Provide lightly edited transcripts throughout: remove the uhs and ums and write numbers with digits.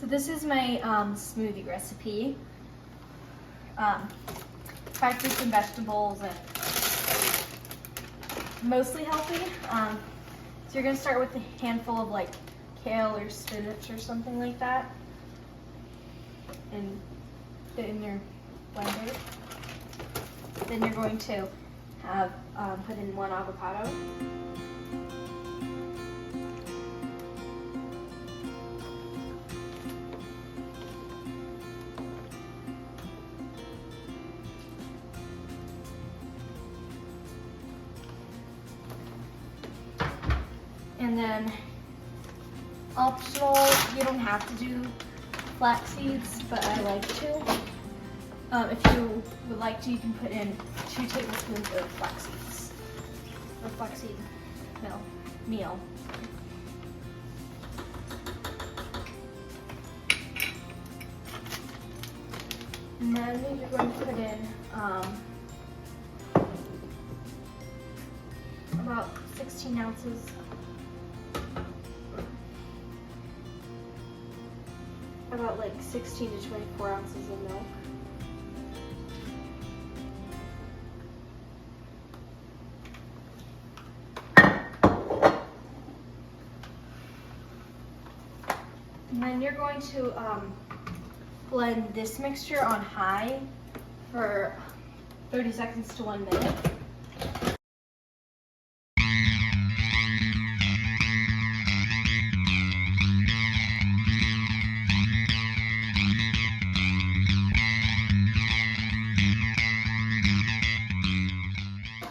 So this is my smoothie recipe. 5 fruits and vegetables, and mostly healthy. So you're gonna start with a handful of like kale or spinach or something like that, and put it in your blender. Then you're going to have put in 1 avocado. And then optional, you don't have to do flax seeds, but I like to. If you would like to, you can put in 2 tablespoons of flax seeds, or flaxseed meal. And then you're going to put in about 16 ounces about like 16 to 24 ounces of milk. And then you're going to blend this mixture on high for 30 seconds to 1 minute.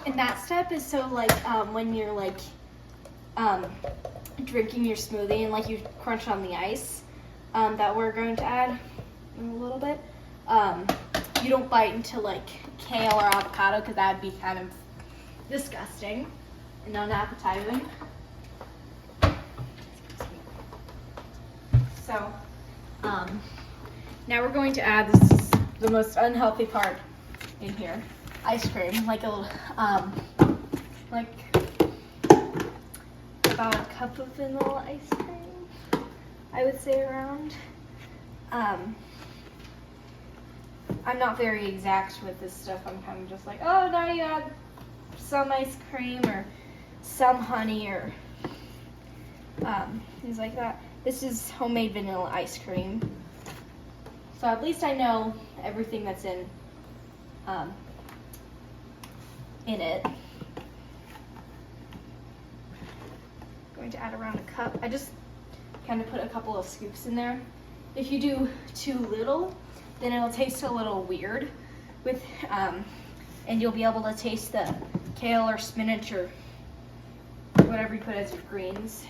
And that step is so like when you're like drinking your smoothie and like you crunch on the ice that we're going to add in a little bit. You don't bite into like kale or avocado because that would be kind of disgusting and unappetizing. So now we're going to add, this is the most unhealthy part in here, ice cream, like a like about a cup of vanilla ice cream, I would say around. I'm not very exact with this stuff. I'm kind of just like, oh, now you add some ice cream or some honey or things like that. This is homemade vanilla ice cream. So at least I know everything that's in it. Going to add around a cup. I just kind of put a couple of scoops in there. If you do too little, then it'll taste a little weird with, and you'll be able to taste the kale or spinach or whatever you put as your greens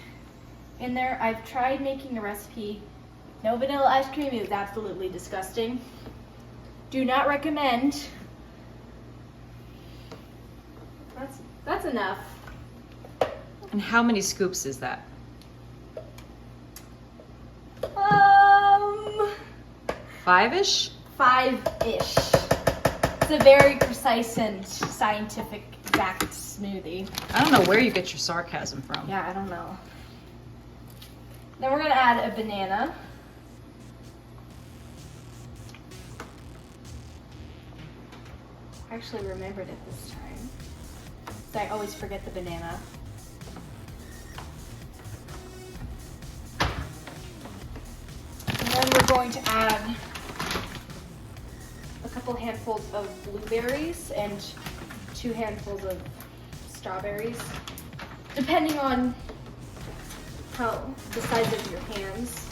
in there. I've tried making a recipe. No vanilla ice cream is absolutely disgusting. Do not recommend. That's enough. And how many scoops is that? 5-ish? 5-ish. It's a very precise and scientific exact smoothie. I don't know where you get your sarcasm from. Yeah, I don't know. Then we're gonna add a banana. I actually remembered it this time. I always forget the banana. And then we're going to add a couple handfuls of blueberries and 2 handfuls of strawberries, depending on the size of your hands.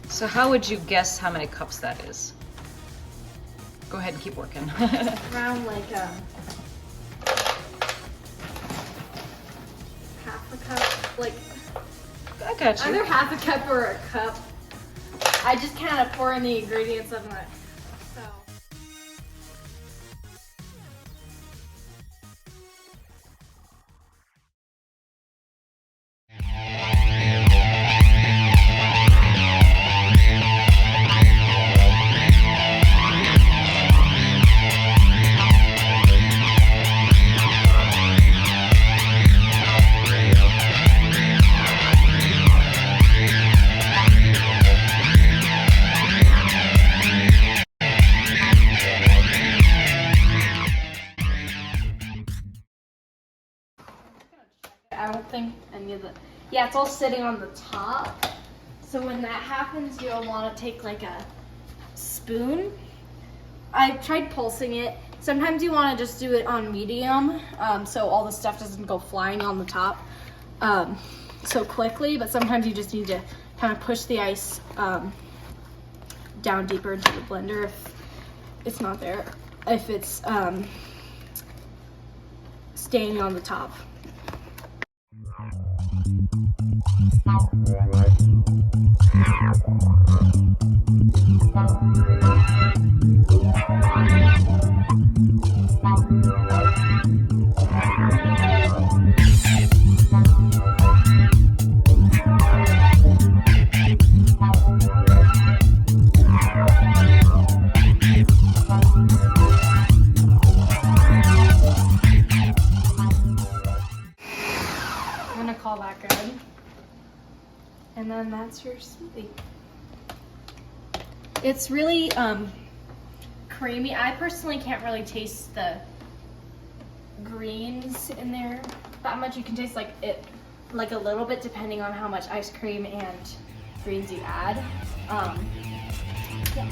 So how would you guess how many cups that is? Go ahead and keep working. Around like half a cup, like I got you. either half a cup or a cup. I just kind of pour in the ingredients of it. So. nothing. Yeah, it's all sitting on the top. So when that happens, you'll want to take like a spoon. I tried pulsing it. Sometimes you want to just do it on medium, so all the stuff doesn't go flying on the top so quickly, but sometimes you just need to kind of push the ice down deeper into the blender if it's not there, if it's staying on the top. I'm gonna call that good. And then that's your smoothie. It's really creamy. I personally can't really taste the greens in there that much. You can taste like it, like a little bit, depending on how much ice cream and greens you add. Yeah.